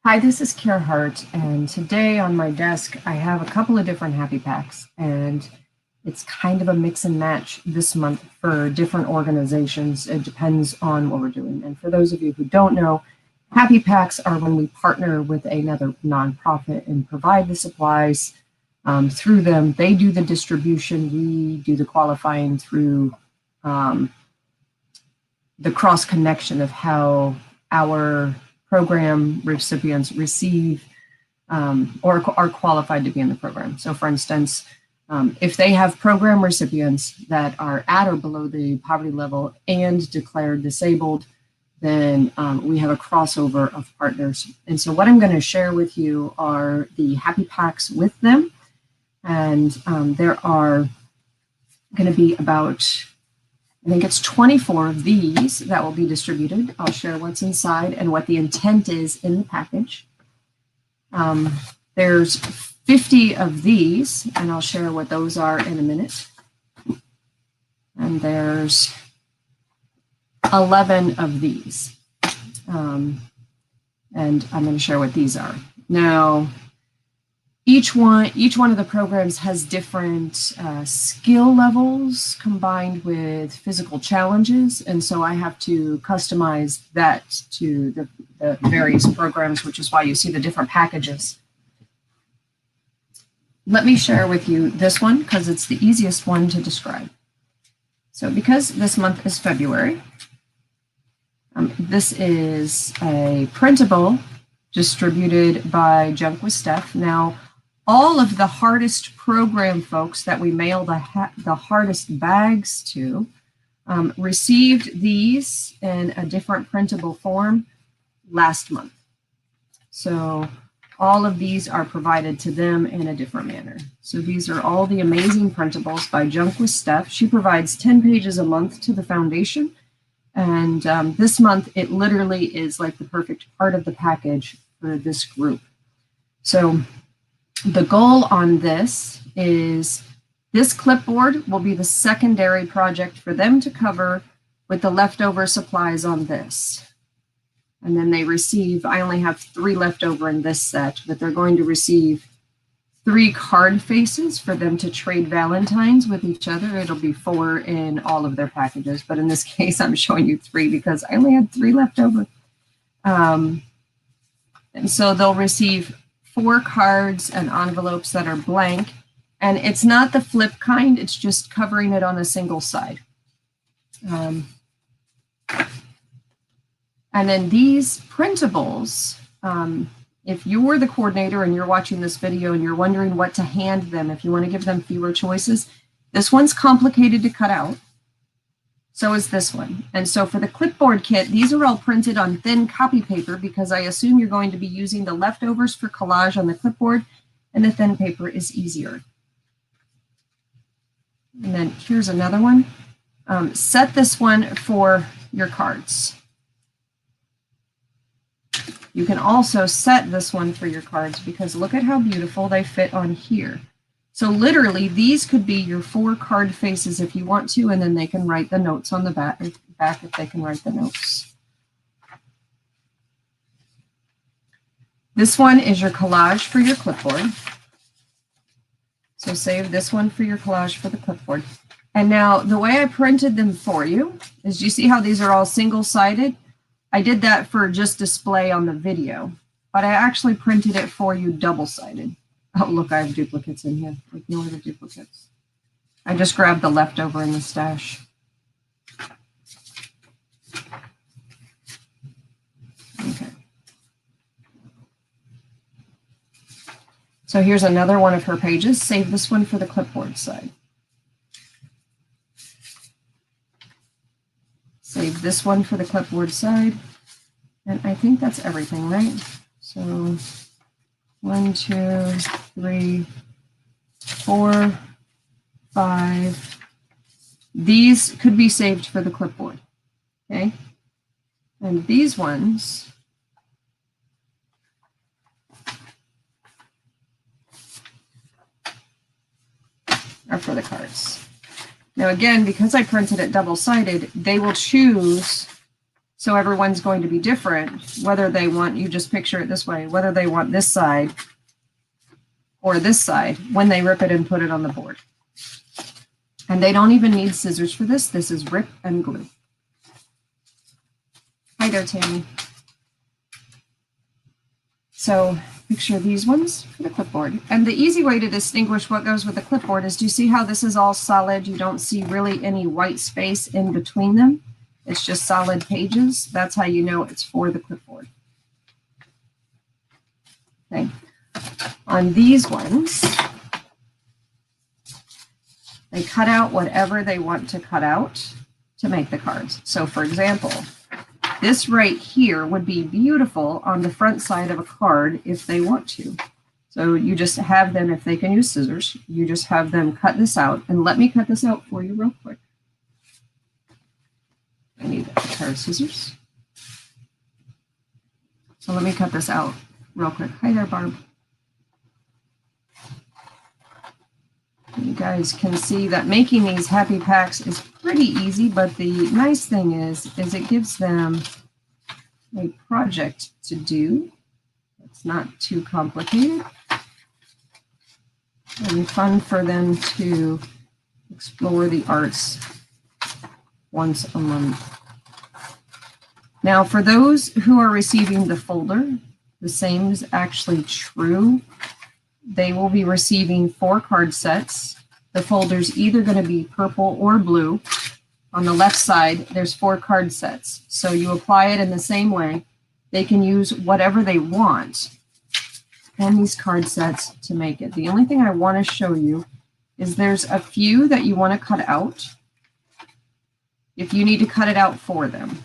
Hi, this is Care Hart, and today on my desk I have a couple of different happy packs, and it's kind of a mix and match this month for different organizations. It depends on what we're doing. And for those of you who don't know, happy packs are when we partner with another nonprofit and provide the supplies through them. They do the distribution, we do the qualifying through the cross connection of how our program recipients receive or are qualified to be in the program. So for instance, if they have program recipients that are at or below the poverty level and declared disabled, then we have a crossover of partners. And so what I'm going to share with you are the happy packs with them. And there are going to be about, I think it's 24 of these that will be distributed. I'll share what's inside and what the intent is in the package. There's 50 of these, and I'll share what those are in a minute. And there's 11 of these. And I'm going to share what these are. Now, each one of the programs has different skill levels combined with physical challenges, and so I have to customize that to the various programs, which is why you see the different packages. Let me share with you this one because it's the easiest one to describe. So because this month is February, this is a printable distributed by Junk With Steph. Now, all of the Hartist program folks that we mail the Hartist bags to received these in a different printable form last month. So all of these are provided to them in a different manner. So these are all the amazing printables by Junk With Steph. She provides 10 pages a month to the foundation. And this month, it literally is like the perfect part of the package for this group. So the goal on this is this clipboard will be the secondary project for them to cover with the leftover supplies on this. And then they receive, I only have 3 left over in this set, but they're going to receive 3 card faces for them to trade Valentines with each other. It'll be 4 in all of their packages, but in this case, I'm showing you 3 because I only had 3 left over. And so they'll receive 4 cards and envelopes that are blank, and it's not the flip kind, it's just covering it on a single side. And then these printables, if you're the coordinator and you're watching this video and you're wondering what to hand them, if you want to give them fewer choices, this one's complicated to cut out. So is this one. And so for the clipboard kit, these are all printed on thin copy paper because I assume you're going to be using the leftovers for collage on the clipboard, and the thin paper is easier. And then here's another one. Set this one for your cards. You can also set this one for your cards because look at how beautiful they fit on here. So literally, these could be your 4 card faces if you want to, and then they can write the notes on the back if they can write the notes. This one is your collage for your clipboard. So save this one for your collage for the clipboard. And now the way I printed them for you is, you see how these are all single-sided? I did that for just display on the video, but I actually printed it for you double-sided. Oh, look, I have duplicates in here. Ignore the duplicates. I just grabbed the leftover in the stash. Okay. So here's another one of her pages. Save this one for the clipboard side. Save this one for the clipboard side. And I think that's everything, right? So 1, 2, 3, 4, 5. These could be saved for the clipboard, okay? And these ones are for the cards. Now again, because I printed it double-sided, they will choose So everyone's going to be different, whether they want, you just picture it this way, whether they want this side or this side when they rip it and put it on the board. And they don't even need scissors for this. This is rip and glue. Hi there, Tammy. So picture these ones for the clipboard. And the easy way to distinguish what goes with the clipboard is, do you see how this is all solid? You don't see really any white space in between them. It's just solid pages. That's how you know it's for the clipboard. Okay. On these ones, they cut out whatever they want to cut out to make the cards. So for example, this right here would be beautiful on the front side of a card if they want to. So you just have them, if they can use scissors, you just have them cut this out. And let me cut this out for you real quick. I need a pair of scissors. So let me cut this out real quick. Hi there, Barb. You guys can see that making these happy packs is pretty easy, but the nice thing is it gives them a project to do. It's not too complicated and fun for them to explore the arts once a month. Now, for those who are receiving the folder, the same is actually true. They will be receiving 4 card sets. The folder's either going to be purple or blue. On the left side, there's 4 card sets. So you apply it in the same way. They can use whatever they want and these card sets to make it. The only thing I want to show you is there's a few that you want to cut out if you need to cut it out for them.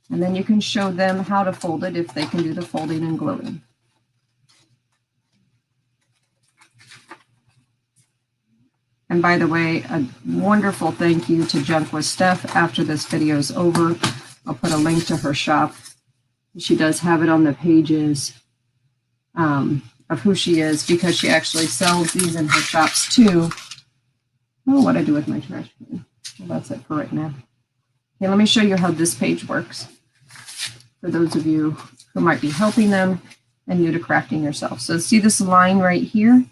And then you can show them how to fold it if they can do the folding and gluing. And by the way, a wonderful thank you to Junk With Steph. After this video is over, I'll put a link to her shop. She does have it on the pages of who she is, because she actually sells these in her shops too. Oh, what I do with my trash can. Well, that's it for right now. Okay, let me show you how this page works for those of you who might be helping them and new to crafting yourself. So see this line right here?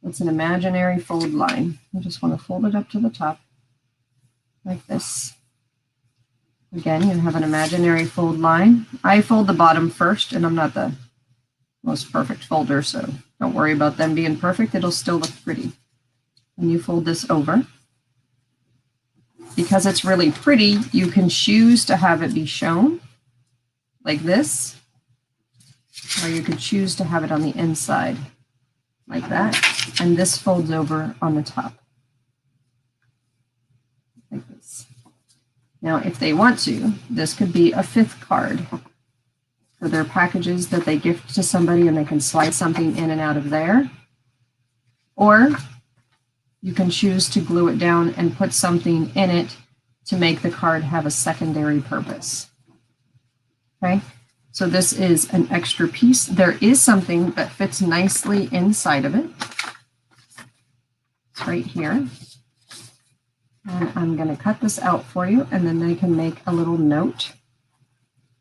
It's an imaginary fold line. I just want to fold it up to the top like this. Again, you have an imaginary fold line. I fold the bottom first, and I'm not the most perfect folder, so don't worry about them being perfect. It'll still look pretty. And you fold this over. Because it's really pretty, you can choose to have it be shown like this, or you could choose to have it on the inside like that, and this folds over on the top like this. Now, if they want to, this could be a 5th card for their packages that they gift to somebody, and they can slide something in and out of there. Or you can choose to glue it down and put something in it to make the card have a secondary purpose. Okay, so this is an extra piece. There is something that fits nicely inside of it. It's right here. And I'm going to cut this out for you, and then they can make a little note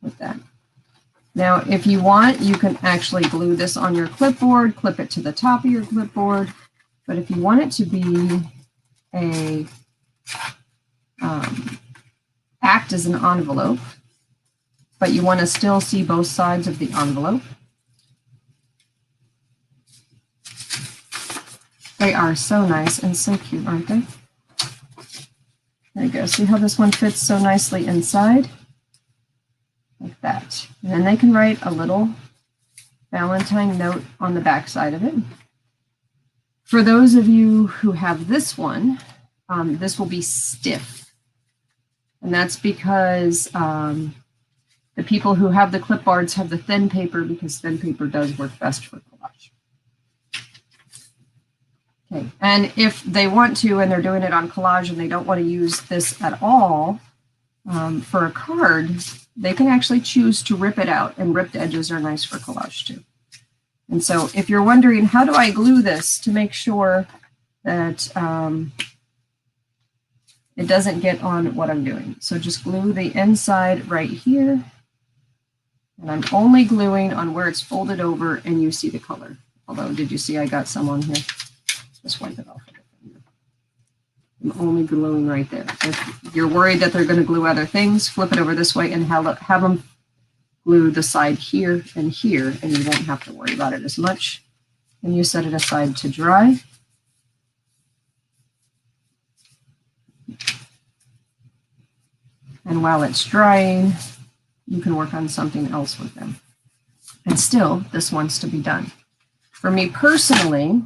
with that. Now, if you want, you can actually glue this on your clipboard, clip it to the top of your clipboard. But if you want it to be a act as an envelope, but you want to still see both sides of the envelope, they are so nice and so cute, aren't they? There you go. See how this one fits so nicely inside? Like that. And then they can write a little Valentine note on the back side of it. For those of you who have this one, this will be stiff. And that's because the people who have the clipboards have the thin paper, because thin paper does work best for collage. Okay, and if they want to, and they're doing it on collage and they don't want to use this at all for a card, they can actually choose to rip it out, and ripped edges are nice for collage too. And so if you're wondering, how do I glue this to make sure that it doesn't get on what I'm doing. So just glue the inside right here. And I'm only gluing on where it's folded over and you see the color. Although, did you see I got some on here? Just wipe it off. I'm only gluing right there. If you're worried that they're going to glue other things, flip it over this way and have them glue the side here, and you won't have to worry about it as much. And you set it aside to dry. And while it's drying, you can work on something else with them. And still, this wants to be done. For me personally,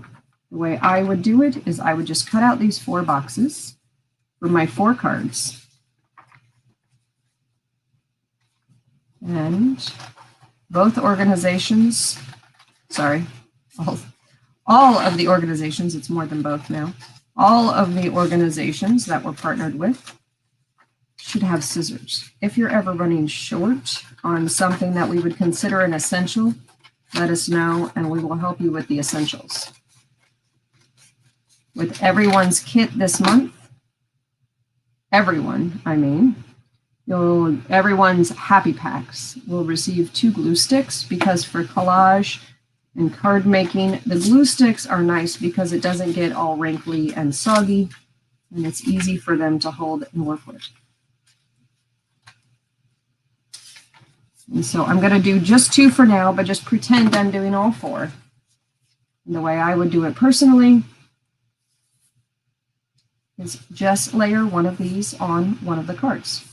the way I would do it is I would just cut out these 4 boxes for my 4 cards. And both organizations, sorry, all of the organizations, it's more than both now, all of the organizations that we're partnered with should have scissors. If you're ever running short on something that we would consider an essential, let us know and we will help you with the essentials. With everyone's kit this month, everyone's happy packs will receive 2 glue sticks, because for collage and card making, the glue sticks are nice because it doesn't get all wrinkly and soggy, and it's easy for them to hold and work with. And so I'm going to do just 2 for now, but just pretend I'm doing all 4. And the way I would do it personally is just layer one of these on one of the cards.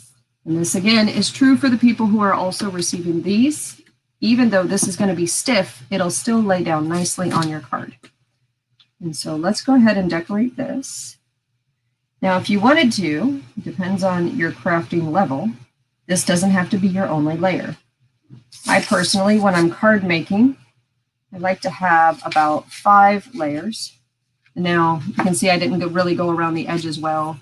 And this again is true for the people who are also receiving these. Even though this is going to be stiff, it'll still lay down nicely on your card. And so let's go ahead and decorate this. Now, if you wanted to, it depends on your crafting level, this doesn't have to be your only layer. I personally, when I'm card making, I like to have about 5 layers. Now, you can see I didn't really go around the edge as well.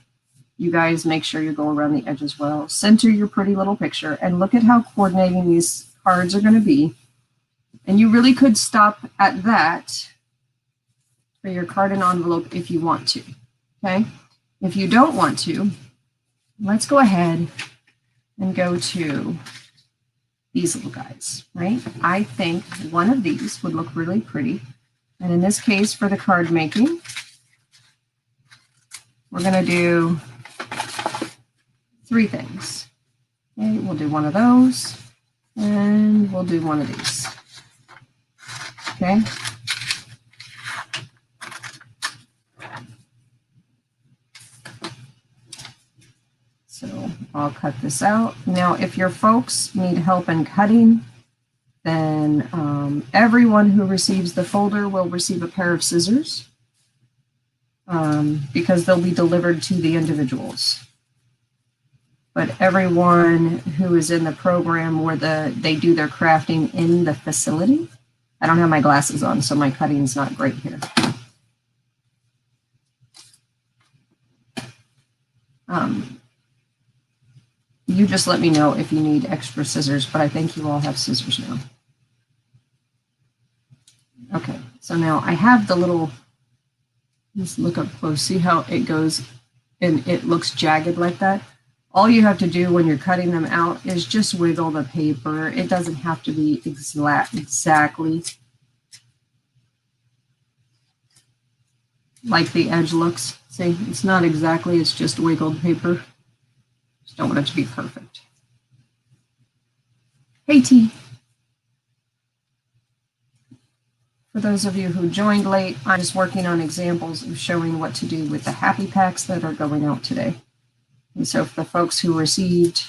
You guys make sure you go around the edge as well. Center your pretty little picture and look at how coordinating these cards are going to be. And you really could stop at that for your card and envelope if you want to. Okay? If you don't want to, let's go ahead and go to these little guys, right? I think one of these would look really pretty. And in this case, for the card making, we're going to do 3 things. Okay, we'll do one of those, and we'll do one of these. Okay. So I'll cut this out. Now, if your folks need help in cutting, then everyone who receives the folder will receive a pair of scissors because they'll be delivered to the individuals. But everyone who is in the program where they do their crafting in the facility, I don't have my glasses on, so my cutting's not great here. You just let me know if you need extra scissors, but I think you all have scissors now. Okay, so now I have the little, let's look up close, see how it goes and it looks jagged like that. All you have to do when you're cutting them out is just wiggle the paper. It doesn't have to be exactly like the edge looks. See, it's not exactly, it's just wiggled paper. Just don't want it to be perfect. Hey, T. For those of you who joined late, I'm just working on examples of showing what to do with the happy packs that are going out today. And so for the folks who received,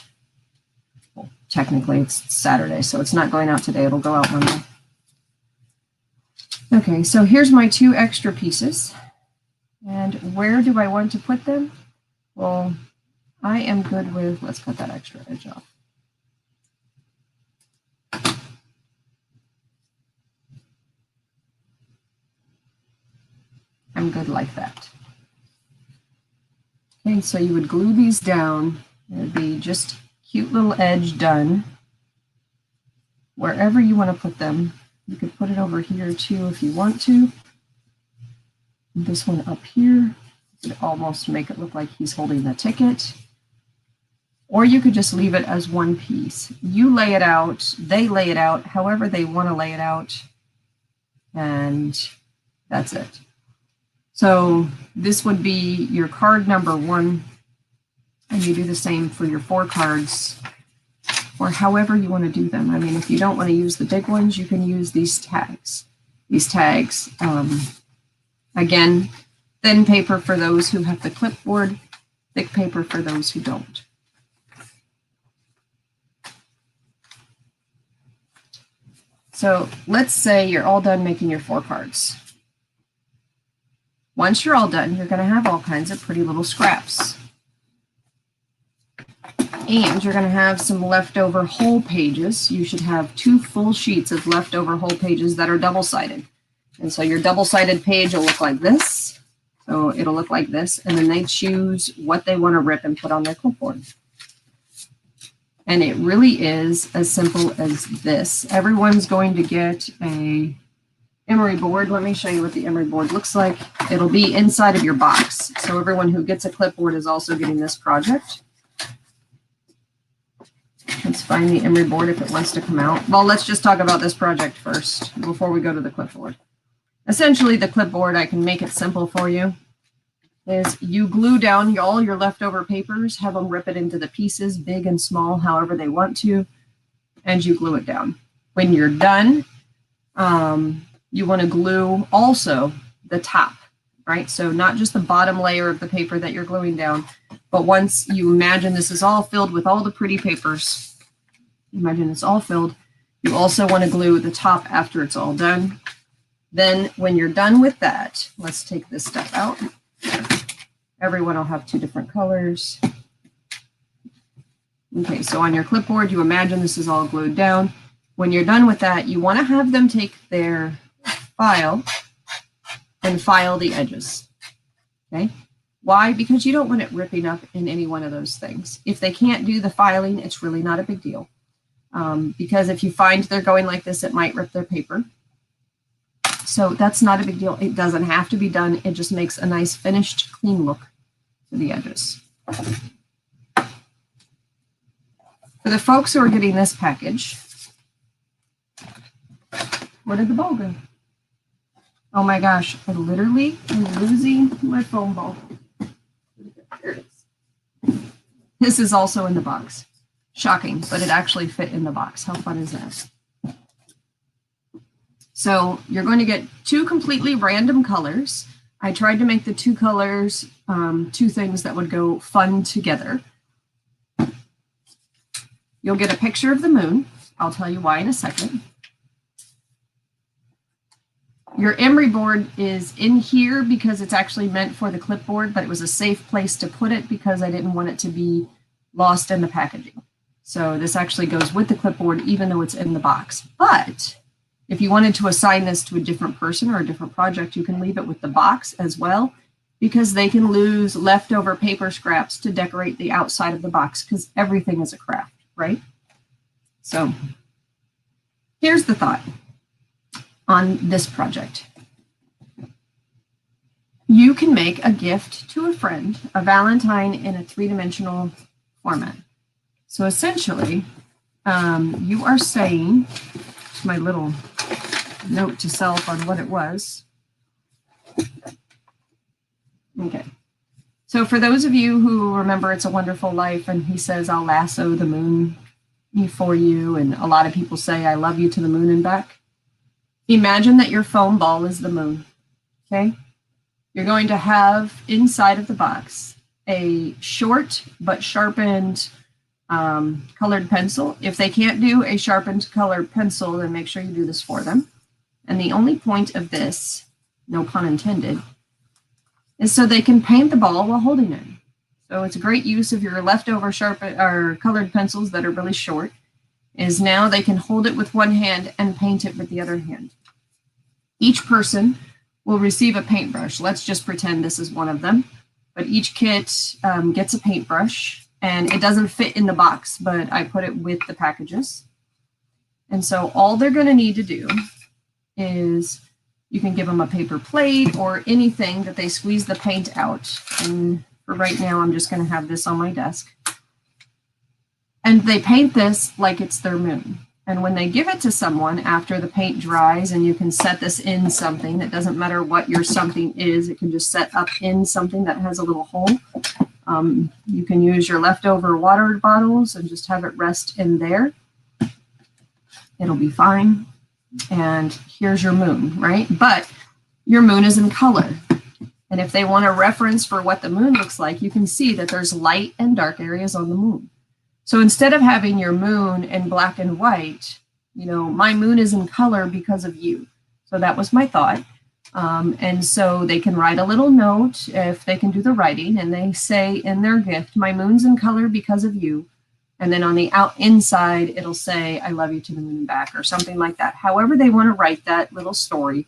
well, technically it's Saturday, so it's not going out today, it'll go out Monday. Okay, so here's my 2 extra pieces. And where do I want to put them? Well, I am good with, let's cut that extra edge off. I'm good like that. Okay, so you would glue these down. It would be just cute little edge done. Wherever you want to put them, you could put it over here too if you want to. This one up here, Could almost make it look like he's holding the ticket. Or you could just leave it as one piece. You lay it out, they lay it out, however they want to lay it out. And that's it. So this would be your card number 1. And you do the same for your 4 cards, or however you want to do them. I mean, if you don't want to use the big ones, you can use these tags. These tags, again, thin paper for those who have the clipboard, thick paper for those who don't. So let's say you're all done making your 4 cards. Once you're all done, you're going to have all kinds of pretty little scraps. And you're going to have some leftover whole pages. You should have 2 full sheets of leftover whole pages that are double-sided. And so your double-sided page will look like this. So it'll look like this. And then they choose what they want to rip and put on their clipboard. And it really is as simple as this. Everyone's going to get a emery board. Let me show you what the emery board looks like. It'll be inside of your box. So everyone who gets a clipboard is also getting this project. Let's find the emery board if it wants to come out. Well, let's just talk about this project first before we go to the clipboard. Essentially, the clipboard, I can make it simple for you, is you glue down all your leftover papers, have them rip it into the pieces, big and small, however they want to, and you glue it down. When you're done, you want to glue also the top, right? So not just the bottom layer of the paper that you're gluing down, but once you imagine this is all filled with all the pretty papers, imagine it's all filled, you also want to glue the top after it's all done. Then when you're done with that, let's take this stuff out. Everyone will have 2 different colors. Okay, so on your clipboard, you imagine this is all glued down. When you're done with that, you want to have them take their file and file the edges. Okay? Why? Because you don't want it ripping up in any one of those things. If they can't do the filing, it's really not a big deal. Because if you find they're going like this, it might rip their paper. So that's not a big deal. It doesn't have to be done. It just makes a nice finished, clean look to the edges. For the folks who are getting this package, where did the ball go? Oh my gosh, I literally am losing my foam ball. There it is. This is also in the box. Shocking, but it actually fit in the box. How fun is that? So you're going to get 2 completely random colors. I tried to make the 2 colors 2 things that would go fun together. You'll get a picture of the moon. I'll tell you why in a second. Your emery board is in here because it's actually meant for the clipboard, but it was a safe place to put it because I didn't want it to be lost in the packaging. So this actually goes with the clipboard, even though it's in the box. But if you wanted to assign this to a different person or a different project, you can leave it with the box as well, because they can lose leftover paper scraps to decorate the outside of the box, because everything is a craft, right? So here's the thought on this project. You can make a gift to a friend, a Valentine in a 3-dimensional format. So essentially, you are saying, my little note to self on what it was. Okay. So for those of you who remember It's a Wonderful Life, and he says, I'll lasso the moon for you, and a lot of people say, I love you to the moon and back. Imagine that your foam ball is the moon, okay? You're going to have inside of the box a short but sharpened colored pencil. If they can't do a sharpened colored pencil, then make sure you do this for them. And the only point of this, no pun intended, is so they can paint the ball while holding it. So it's a great use of your leftover sharpened or colored pencils that are really short, is now they can hold it with one hand and paint it with the other hand. Each person will receive a paintbrush. Let's just pretend this is one of them. But each kit gets a paintbrush. And it doesn't fit in the box, but I put it with the packages. And so all they're going to need to do is You can give them a paper plate or anything that they squeeze the paint out. And for right now, I'm just going to have this on my desk. And they paint this like it's their moon. And when they give it to someone after the paint dries, and you can set this in something, it doesn't matter what your something is, it can just set up in something that has a little hole. You can use your leftover water bottles and just have it rest in there. It'll be fine. And here's your moon, right? But your moon is in color. And if they want a reference for what the moon looks like, you can see that there's light and dark areas on the moon. So instead of having your moon in black and white, you know, my moon is in color because of you. So that was my thought. And so they can write a little note if they can do the writing, and they say in their gift, my moon's in color because of you. And then on the inside, it'll say, I love you to the moon and back, or something like that. However they want to write that little story.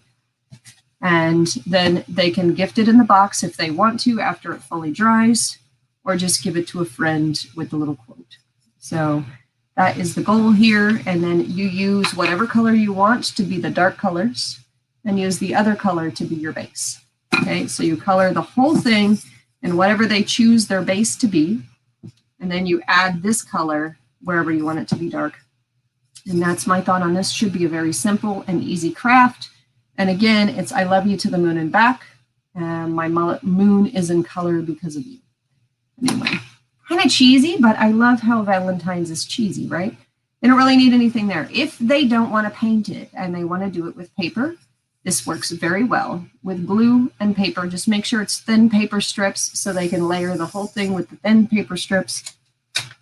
And then they can gift it in the box if they want to after it fully dries, or just give it to a friend with the little quote. So that is the goal here. And then you use whatever color you want to be the dark colors, and use the other color to be your base. Okay, so you color the whole thing in whatever they choose their base to be. And then you add this color wherever you want it to be dark. And that's my thought on this. Should be a very simple and easy craft. And again, it's I love you to the moon and back. And my moon is in color because of you. Anyway, kind of cheesy, but I love how Valentine's is cheesy, right? They don't really need anything there. If they don't want to paint it and they want to do it with paper, this works very well with glue and paper. Just make sure it's thin paper strips so they can layer the whole thing with the thin paper strips,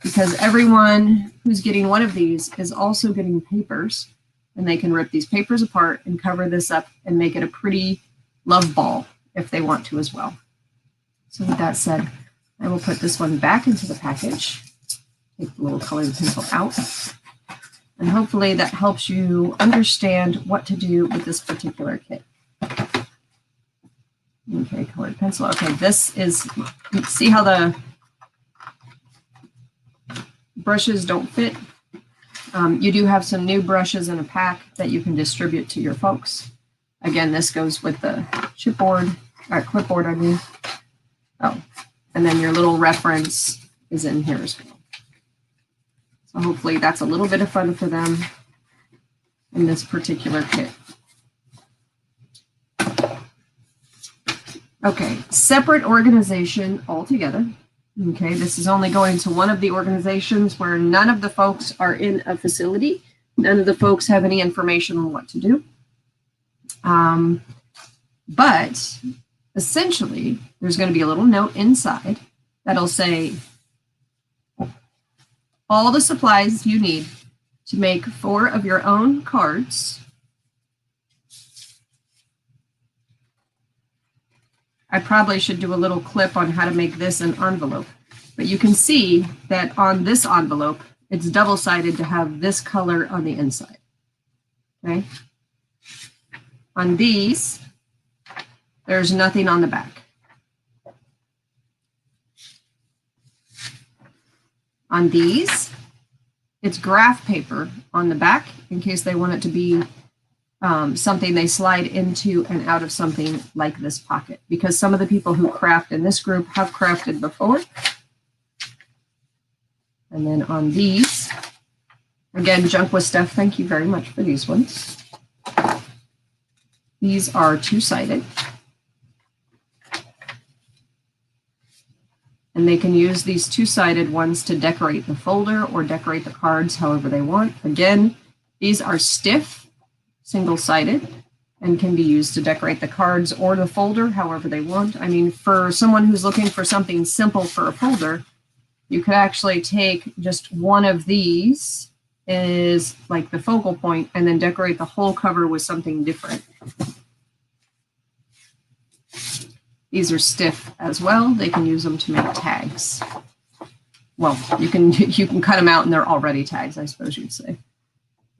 because everyone who's getting one of these is also getting papers, and they can rip these papers apart and cover this up and make it a pretty love ball if they want to as well. So with that said, I will put this one back into the package, take the little colored pencil out, and hopefully that helps you understand what to do with this particular kit. Okay, colored pencil. Okay, this is, see how the brushes don't fit? You do have some new brushes in a pack that you can distribute to your folks. Again, this goes with the chipboard, or clipboard, I mean. Oh, and then your little reference is in here as well. So hopefully that's a little bit of fun for them in this particular kit. Okay, separate organization altogether. Okay, this is only going to one of the organizations where none of the folks are in a facility. None of the folks have any information on what to do. But essentially, there's going to be a little note inside that'll say all the supplies you need to make 4 of your own cards. I probably should do a little clip on how to make this an envelope, but you can see that on this envelope, it's double-sided to have this color on the inside. Okay. On these, there's nothing on the back. On these, it's graph paper on the back in case they want it to be something they slide into and out of something like this pocket, because some of the people who craft in this group have crafted before. And then on these, again, Junk With Steph, thank you very much for these ones. These are 2-sided. And they can use these 2-sided ones to decorate the folder or decorate the cards however they want. Again, these are stiff, single-sided, and can be used to decorate the cards or the folder however they want. I mean, for someone who's looking for something simple for a folder, you could actually take just one of these is like the focal point and then decorate the whole cover with something different. These are stiff as well. They can use them to make tags. Well, you can cut them out and they're already tags, I suppose you'd say.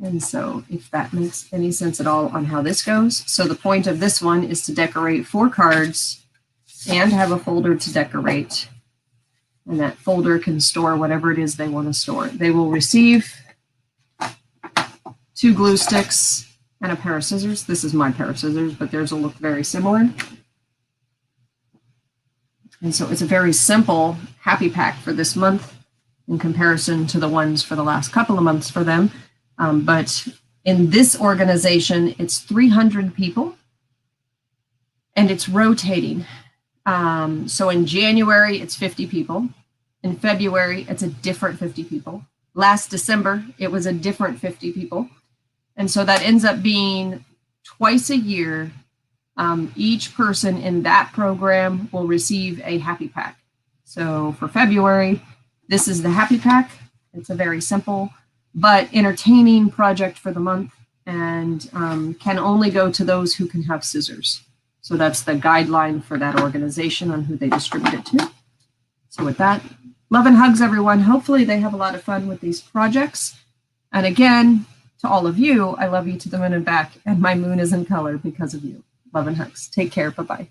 And so if that makes any sense at all on how this goes. So the point of this one is to decorate 4 cards and have a folder to decorate. And that folder can store whatever it is they want to store. They will receive 2 glue sticks and a pair of scissors. This is my pair of scissors, but theirs will look very similar. And so it's a very simple happy pack for this month in comparison to the ones for the last couple of months for them. But in this organization, it's 300 people and it's rotating. So in January, it's 50 people. In February, it's a different 50 people. Last December, it was a different 50 people. And so that ends up being twice a year. Each person in that program will receive a happy pack. So for February, this is the happy pack. It's a very simple but entertaining project for the month, and can only go to those who can have scissors. So that's the guideline for that organization on who they distribute it to. So with that, love and hugs, everyone. Hopefully they have a lot of fun with these projects. And again, to all of you, I love you to the moon and back, and my moon is in color because of you. Love and hugs. Take care. Bye-bye.